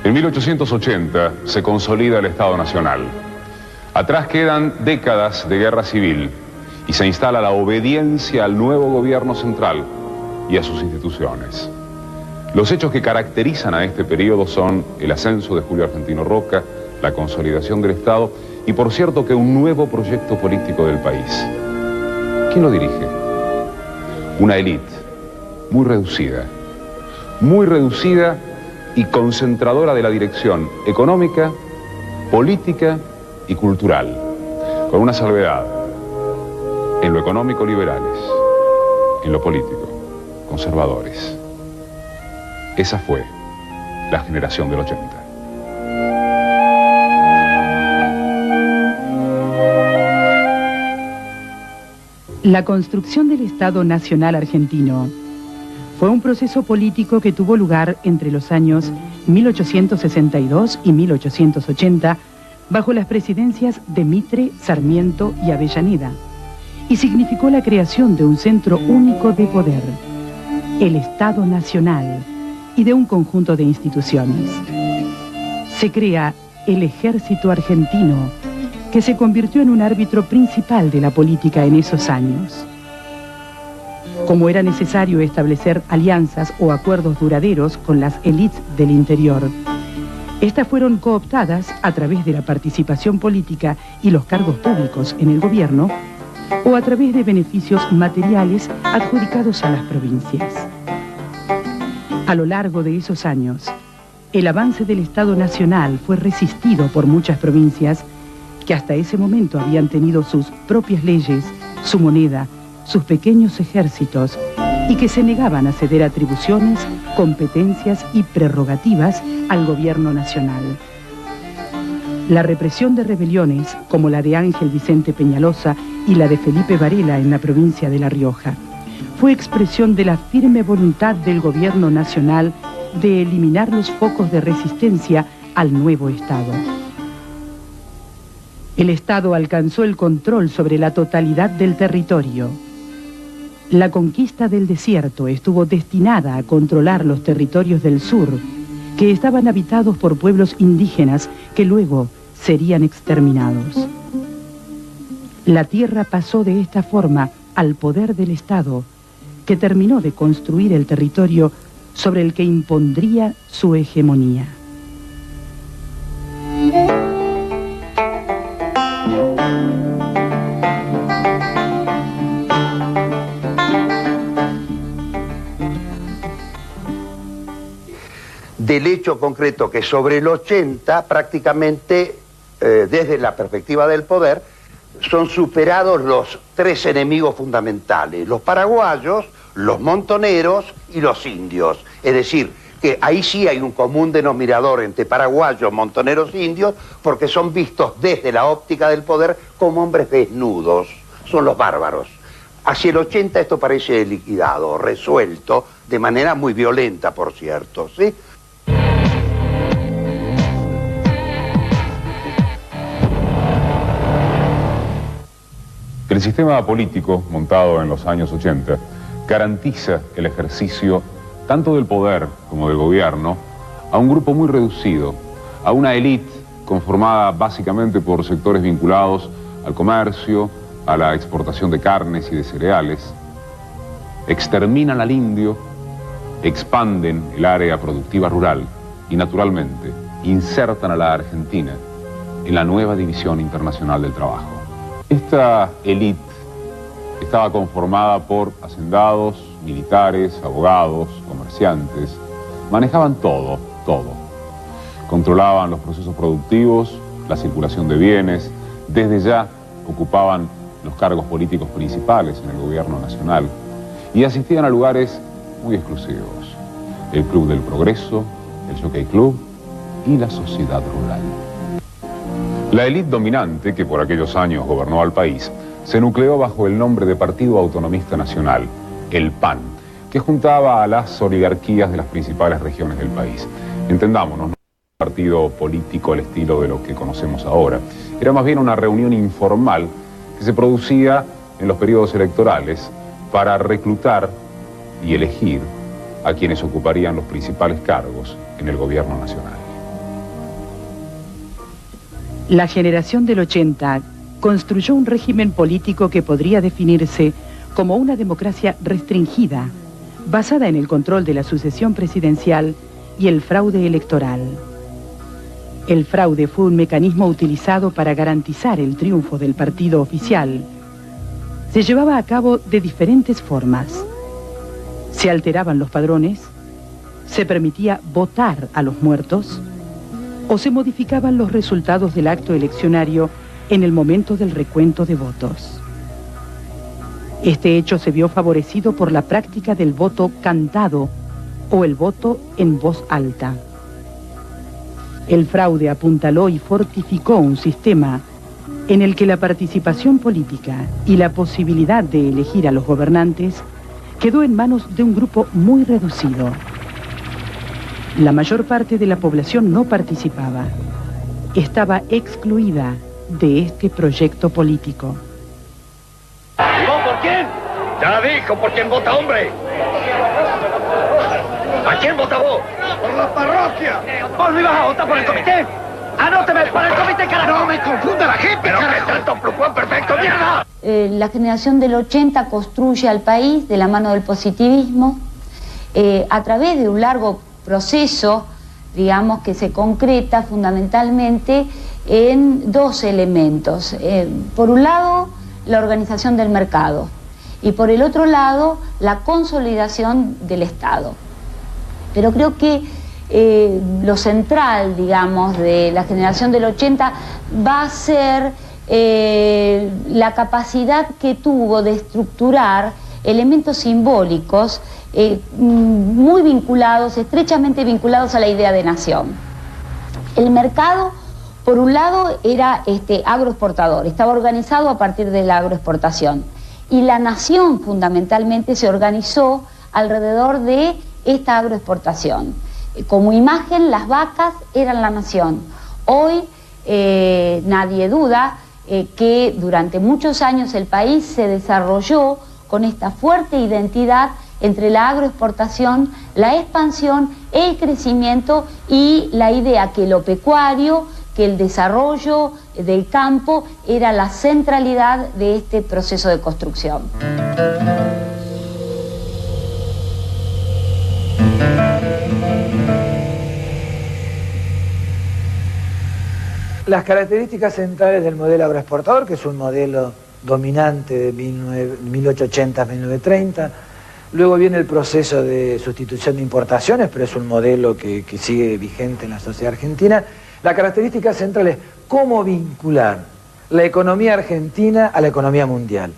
En 1880 se consolida el Estado Nacional. Atrás quedan décadas de guerra civil y se instala la obediencia al nuevo gobierno central y a sus instituciones. Los hechos que caracterizan a este periodo son el ascenso de Julio Argentino Roca, la consolidación del Estado y, por cierto, que un nuevo proyecto político del país. ¿Quién lo dirige? Una élite muy reducida y concentradora de la dirección económica, política y cultural, con una salvedad: en lo económico liberales, en lo político conservadores. Esa fue la generación del 80. La construcción del Estado Nacional Argentino fue un proceso político que tuvo lugar entre los años 1862 y 1880 bajo las presidencias de Mitre, Sarmiento y Avellaneda, y significó la creación de un centro único de poder, el Estado Nacional, y de un conjunto de instituciones. Se crea el Ejército Argentino, que se convirtió en un árbitro principal de la política en esos años. Como era necesario establecer alianzas o acuerdos duraderos con las élites del interior, estas fueron cooptadas a través de la participación política y los cargos públicos en el gobierno, o a través de beneficios materiales adjudicados a las provincias. A lo largo de esos años, el avance del Estado Nacional fue resistido por muchas provincias que hasta ese momento habían tenido sus propias leyes, su moneda, sus pequeños ejércitos, y que se negaban a ceder atribuciones, competencias y prerrogativas al gobierno nacional. La represión de rebeliones, como la de Ángel Vicente Peñalosa y la de Felipe Varela en la provincia de La Rioja, fue expresión de la firme voluntad del gobierno nacional de eliminar los focos de resistencia al nuevo Estado. El Estado alcanzó el control sobre la totalidad del territorio. La conquista del desierto estuvo destinada a controlar los territorios del sur, que estaban habitados por pueblos indígenas que luego serían exterminados. La tierra pasó de esta forma al poder del Estado, que terminó de construir el territorio sobre el que impondría su hegemonía. Del hecho concreto que sobre el 80 prácticamente, desde la perspectiva del poder, son superados los tres enemigos fundamentales: los paraguayos, los montoneros y los indios. Es decir, que ahí sí hay un común denominador entre paraguayos, montoneros e indios, porque son vistos desde la óptica del poder como hombres desnudos, son los bárbaros. Hacia el 80 esto parece liquidado, resuelto, de manera muy violenta, por cierto, ¿sí? El sistema político montado en los años 80 garantiza el ejercicio tanto del poder como del gobierno a un grupo muy reducido, a una élite conformada básicamente por sectores vinculados al comercio, a la exportación de carnes y de cereales. Exterminan al indio, expanden el área productiva rural y, naturalmente, insertan a la Argentina en la nueva División Internacional del Trabajo. Esta élite estaba conformada por hacendados, militares, abogados, comerciantes. Manejaban todo. Controlaban los procesos productivos, la circulación de bienes. Desde ya ocupaban los cargos políticos principales en el gobierno nacional y asistían a lugares muy exclusivos: el Club del Progreso, el Jockey Club y la Sociedad Rural. La élite dominante, que por aquellos años gobernó al país, se nucleó bajo el nombre de Partido Autonomista Nacional, el PAN, que juntaba a las oligarquías de las principales regiones del país. Entendámonos, no era un partido político al estilo de lo que conocemos ahora. Era más bien una reunión informal que se producía en los periodos electorales para reclutar y elegir a quienes ocuparían los principales cargos en el gobierno nacional. La generación del 80 construyó un régimen político que podría definirse como una democracia restringida, basada en el control de la sucesión presidencial y el fraude electoral. El fraude fue un mecanismo utilizado para garantizar el triunfo del partido oficial. Se llevaba a cabo de diferentes formas. Se alteraban los padrones, se permitía votar a los muertos, o se modificaban los resultados del acto eleccionario en el momento del recuento de votos. Este hecho se vio favorecido por la práctica del voto cantado o el voto en voz alta. El fraude apuntaló y fortificó un sistema en el que la participación política y la posibilidad de elegir a los gobernantes quedó en manos de un grupo muy reducido. La mayor parte de la población no participaba. Estaba excluida de este proyecto político. ¿Y vos por quién? Ya dijo, ¿por quién vota, hombre? ¿A quién vota vos? Por la parroquia. ¿Vos no ibas a votar por el comité? ¡Anóteme por el comité, carajo! ¡No me confunda la gente, pero carajo! ¡Qué tanto plucuán perfecto, mierda! La generación del 80 construye al país de la mano del positivismo a través de un largo proceso, digamos, que se concreta fundamentalmente en dos elementos. Por un lado, la organización del mercado y por el otro lado, la consolidación del Estado. Pero creo que lo central, digamos, de la generación del 80 va a ser la capacidad que tuvo de estructurar elementos simbólicos muy vinculados, estrechamente vinculados a la idea de nación. El mercado, por un lado, era agroexportador, estaba organizado a partir de la agroexportación. Y la nación, fundamentalmente, se organizó alrededor de esta agroexportación. Como imagen, las vacas eran la nación. Hoy nadie duda que durante muchos años el país se desarrolló con esta fuerte identidad entre la agroexportación, la expansión, el crecimiento y la idea que lo pecuario, que el desarrollo del campo era la centralidad de este proceso de construcción. Las características centrales del modelo agroexportador, que es un modelo dominante de 1880 a 1930, luego viene el proceso de sustitución de importaciones, pero es un modelo que sigue vigente en la sociedad argentina. La característica central es cómo vincular la economía argentina a la economía mundial.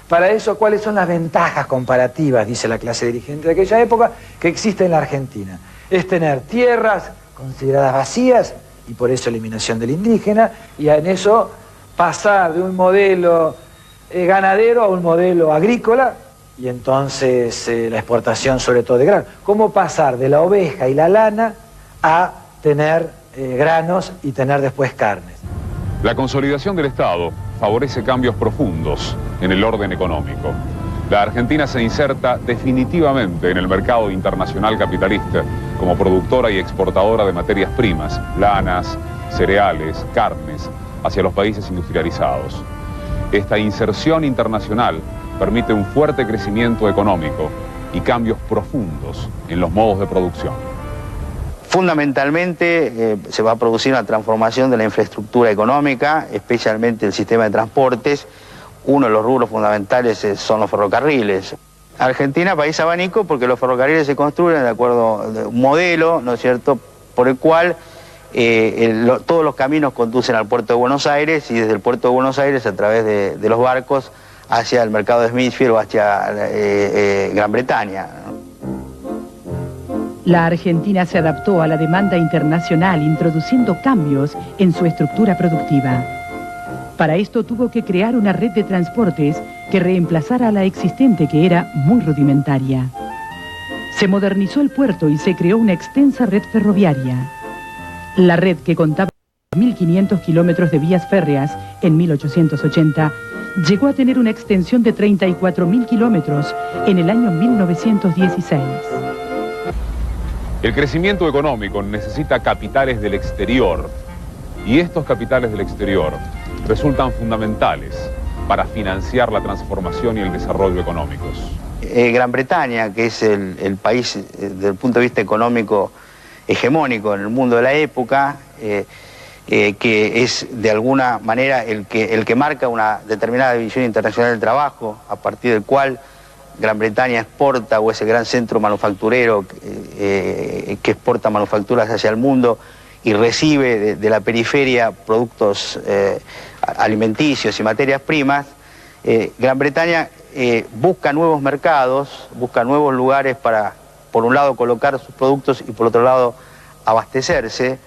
Para eso, ¿cuáles son las ventajas comparativas, dice la clase dirigente de aquella época, que existe en la Argentina? Es tener tierras consideradas vacías, y por eso eliminación del indígena, y en eso pasar de un modelo ganadero a un modelo agrícola, y entonces la exportación sobre todo de grano. ¿Cómo pasar de la oveja y la lana a tener granos y tener después carnes? La consolidación del Estado favorece cambios profundos en el orden económico. La Argentina se inserta definitivamente en el mercado internacional capitalista como productora y exportadora de materias primas, lanas, cereales, carnes, hacia los países industrializados. Esta inserción internacional permite un fuerte crecimiento económico y cambios profundos en los modos de producción. Fundamentalmente se va a producir una transformación de la infraestructura económica, especialmente el sistema de transportes. Uno de los rubros fundamentales son los ferrocarriles. Argentina, país abanico, porque los ferrocarriles se construyen de acuerdo a un modelo, ¿no es cierto?, por el cual todos los caminos conducen al puerto de Buenos Aires y desde el puerto de Buenos Aires a través de los barcos hacia el mercado de Smithfield o hacia Gran Bretaña. La Argentina se adaptó a la demanda internacional introduciendo cambios en su estructura productiva. Para esto tuvo que crear una red de transportes que reemplazara a la existente, que era muy rudimentaria. Se modernizó el puerto y se creó una extensa red ferroviaria. La red, que contaba con 1.500 kilómetros de vías férreas en 1880, llegó a tener una extensión de 34.000 kilómetros en el año 1916. El crecimiento económico necesita capitales del exterior. Y estos capitales del exterior resultan fundamentales para financiar la transformación y el desarrollo económicos. Gran Bretaña, que es el país desde el punto de vista económico hegemónico en el mundo de la época, que es de alguna manera el que marca una determinada división internacional del trabajo, a partir del cual Gran Bretaña exporta, o es el gran centro manufacturero que exporta manufacturas hacia el mundo y recibe de la periferia productos alimenticios y materias primas. Gran Bretaña busca nuevos mercados, busca nuevos lugares para, por un lado, colocar sus productos y por otro lado, abastecerse.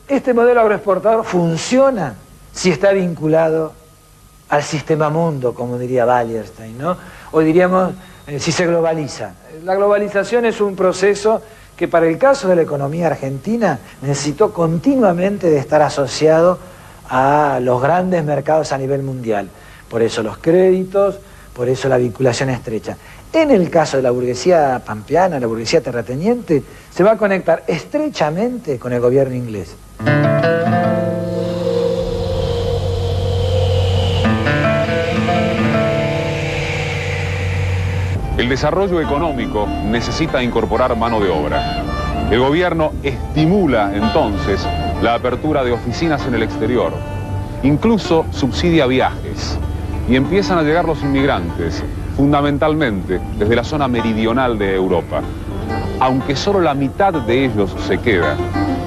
Este modelo agroexportador funciona si está vinculado al sistema mundo, como diría Wallerstein, ¿no? O diríamos, si se globaliza. La globalización es un proceso que para el caso de la economía argentina necesitó continuamente de estar asociado a los grandes mercados a nivel mundial. Por eso los créditos, por eso la vinculación estrecha. En el caso de la burguesía pampeana, la burguesía terrateniente, se va a conectar estrechamente con el gobierno inglés. El desarrollo económico necesita incorporar mano de obra. El gobierno estimula entonces la apertura de oficinas en el exterior, incluso subsidia viajes, y empiezan a llegar los inmigrantes, fundamentalmente desde la zona meridional de Europa. Aunque solo la mitad de ellos se queda,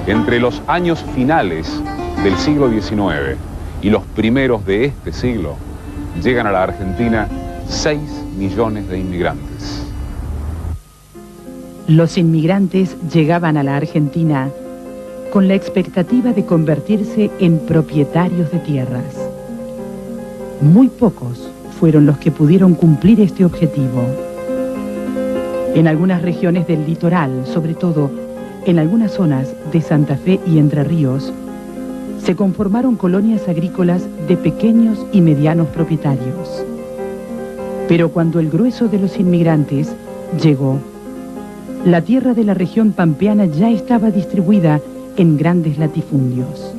entre los años finales del siglo XIX y los primeros de este siglo, llegan a la Argentina 6 millones de inmigrantes. Los inmigrantes llegaban a la Argentina con la expectativa de convertirse en propietarios de tierras. Muy pocos fueron los que pudieron cumplir este objetivo. En algunas regiones del litoral, sobre todo en algunas zonas de Santa Fe y Entre Ríos, se conformaron colonias agrícolas de pequeños y medianos propietarios. Pero cuando el grueso de los inmigrantes llegó, la tierra de la región pampeana ya estaba distribuida en grandes latifundios.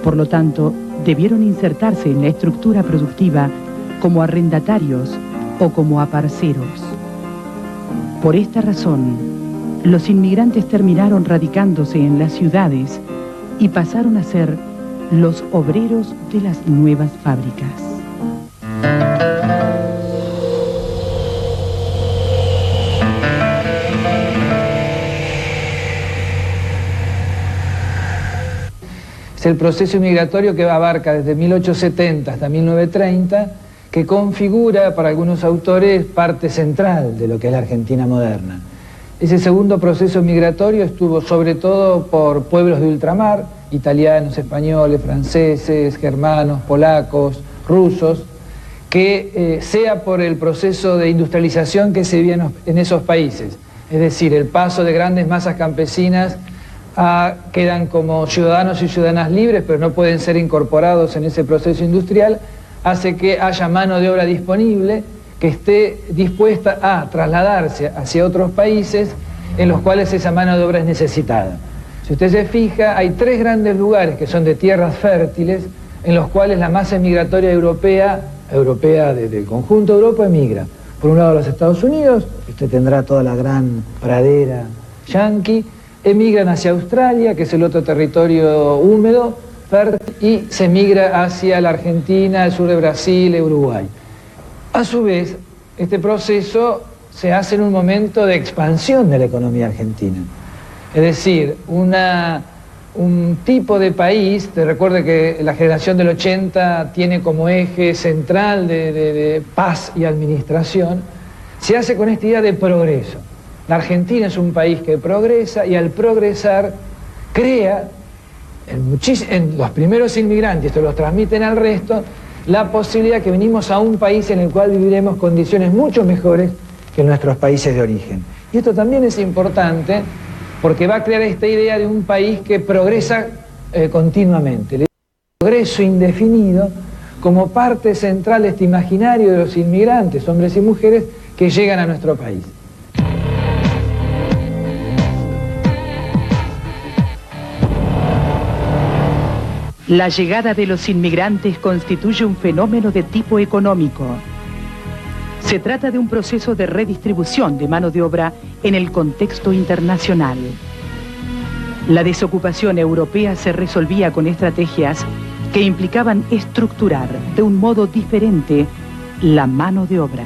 Por lo tanto, debieron insertarse en la estructura productiva como arrendatarios o como aparceros. Por esta razón, los inmigrantes terminaron radicándose en las ciudades y pasaron a ser los obreros de las nuevas fábricas. Es el proceso migratorio que abarca desde 1870 hasta 1930, que configura para algunos autores parte central de lo que es la Argentina moderna. Ese segundo proceso migratorio estuvo sobre todo por pueblos de ultramar, italianos, españoles, franceses, germanos, polacos, rusos, que sea por el proceso de industrialización que se vio en esos países, es decir, el paso de grandes masas campesinas quedan como ciudadanos y ciudadanas libres, pero no pueden ser incorporados en ese proceso industrial, hace que haya mano de obra disponible que esté dispuesta a trasladarse hacia otros países en los cuales esa mano de obra es necesitada. Si usted se fija, hay 3 grandes lugares que son de tierras fértiles en los cuales la masa migratoria europea desde el conjunto de Europa emigra. Por un lado los Estados Unidos, usted tendrá toda la gran pradera yanqui, emigran hacia Australia, que es el otro territorio húmedo, fértil, y se migra hacia la Argentina, el sur de Brasil, Uruguay. A su vez, este proceso se hace en un momento de expansión de la economía argentina. Es decir, un tipo de país, te recuerde que la generación del 80 tiene como eje central de paz y administración, se hace con esta idea de progreso. La Argentina es un país que progresa y al progresar crea en los primeros inmigrantes, esto los transmiten al resto, la posibilidad que venimos a un país en el cual viviremos condiciones mucho mejores que en nuestros países de origen. Y esto también es importante porque va a crear esta idea de un país que progresa continuamente. El progreso indefinido como parte central de este imaginario de los inmigrantes, hombres y mujeres, que llegan a nuestro país. La llegada de los inmigrantes constituye un fenómeno de tipo económico. Se trata de un proceso de redistribución de mano de obra en el contexto internacional. La desocupación europea se resolvía con estrategias que implicaban estructurar de un modo diferente la mano de obra.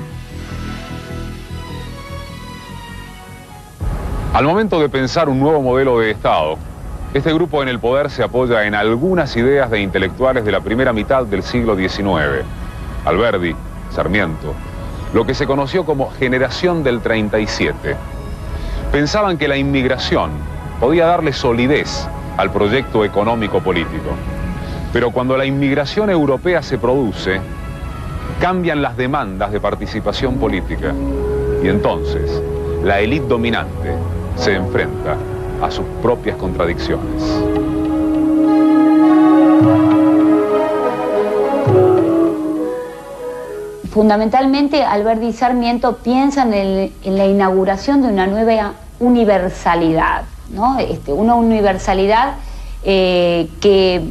Al momento de pensar un nuevo modelo de Estado, este grupo en el poder se apoya en algunas ideas de intelectuales de la primera mitad del siglo XIX. Alberdi, Sarmiento, lo que se conoció como Generación del 37. Pensaban que la inmigración podía darle solidez al proyecto económico-político. Pero cuando la inmigración europea se produce, cambian las demandas de participación política. Y entonces, la élite dominante se enfrenta a sus propias contradicciones. Fundamentalmente, Alberdi y Sarmiento piensan en la inauguración de una nueva universalidad, ¿no? Una universalidad que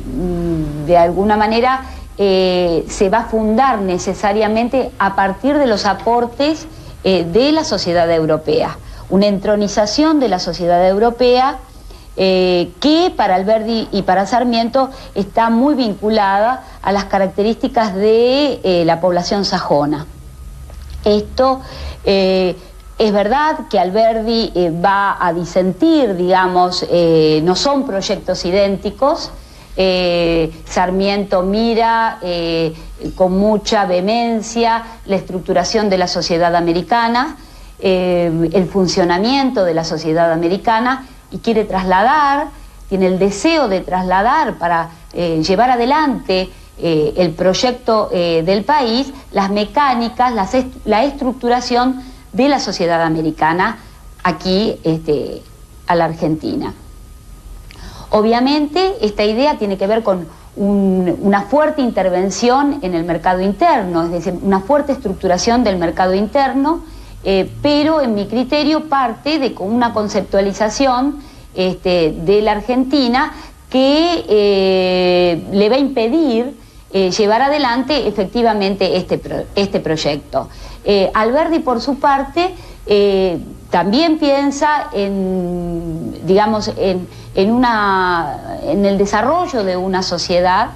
de alguna manera se va a fundar necesariamente a partir de los aportes de la sociedad europea. Una entronización de la sociedad europea que para Alberdi y para Sarmiento está muy vinculada a las características de la población sajona. Esto es verdad que Alberdi va a disentir, digamos, no son proyectos idénticos. Sarmiento mira con mucha vehemencia la estructuración de la sociedad americana, el funcionamiento de la sociedad americana, y quiere trasladar, tiene el deseo de trasladar para llevar adelante el proyecto del país, las mecánicas, la estructuración de la sociedad americana aquí a la Argentina. Obviamente esta idea tiene que ver con una fuerte intervención en el mercado interno, es decir, una fuerte estructuración del mercado interno, pero en mi criterio parte de una conceptualización de la Argentina que le va a impedir llevar adelante efectivamente este proyecto. Alberdi, por su parte, también piensa en, digamos, en el desarrollo de una sociedad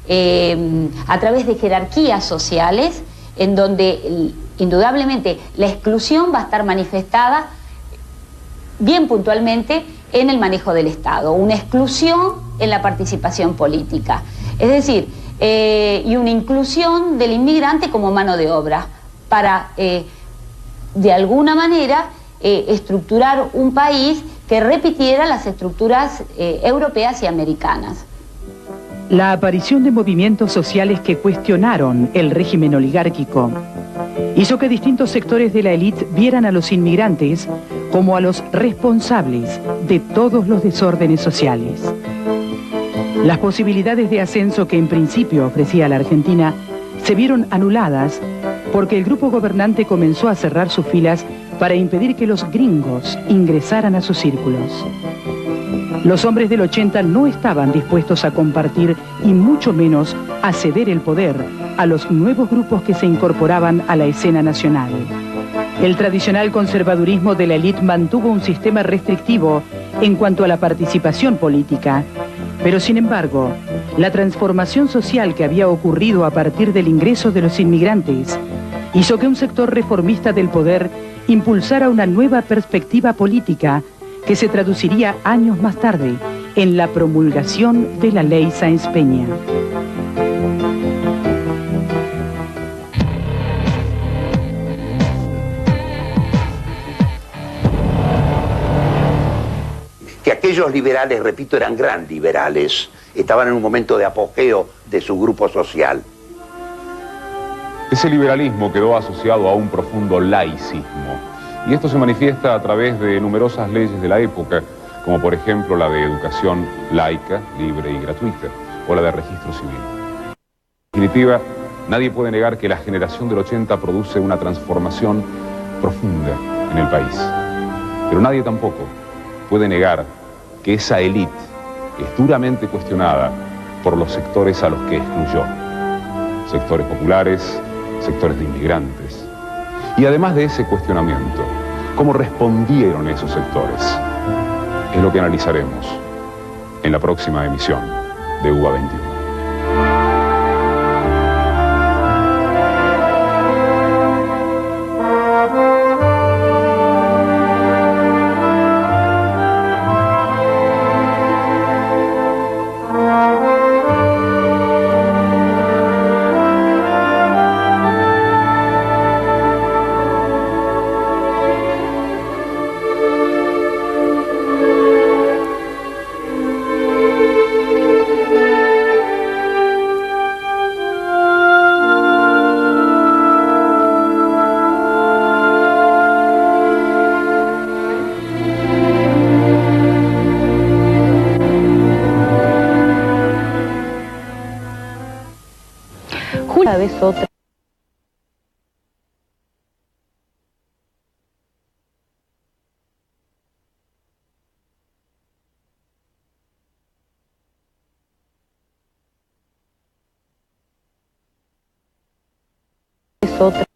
a través de jerarquías sociales, en donde indudablemente la exclusión va a estar manifestada bien puntualmente en el manejo del Estado, una exclusión en la participación política, es decir, y una inclusión del inmigrante como mano de obra para, de alguna manera, estructurar un país que repitiera las estructuras europeas y americanas. La aparición de movimientos sociales que cuestionaron el régimen oligárquico hizo que distintos sectores de la élite vieran a los inmigrantes como a los responsables de todos los desórdenes sociales. Las posibilidades de ascenso que en principio ofrecía la Argentina se vieron anuladas porque el grupo gobernante comenzó a cerrar sus filas para impedir que los gringos ingresaran a sus círculos. Los hombres del 80 no estaban dispuestos a compartir y mucho menos a ceder el poder a los nuevos grupos que se incorporaban a la escena nacional. El tradicional conservadurismo de la élite mantuvo un sistema restrictivo en cuanto a la participación política, pero sin embargo, la transformación social que había ocurrido a partir del ingreso de los inmigrantes hizo que un sector reformista del poder impulsara una nueva perspectiva política que se traduciría años más tarde en la promulgación de la Ley Sáenz Peña. Que aquellos liberales, repito, eran gran liberales, estaban en un momento de apogeo de su grupo social. Ese liberalismo quedó asociado a un profundo laicismo, y esto se manifiesta a través de numerosas leyes de la época, como por ejemplo la de educación laica, libre y gratuita, o la de registro civil. En definitiva, nadie puede negar que la generación del 80 produce una transformación profunda en el país, pero nadie tampoco puede negar que esa élite es duramente cuestionada por los sectores a los que excluyó. Sectores populares, sectores de inmigrantes. Y además de ese cuestionamiento, ¿cómo respondieron esos sectores? Es lo que analizaremos en la próxima emisión de UBA 21. Una vez otra. Es otra.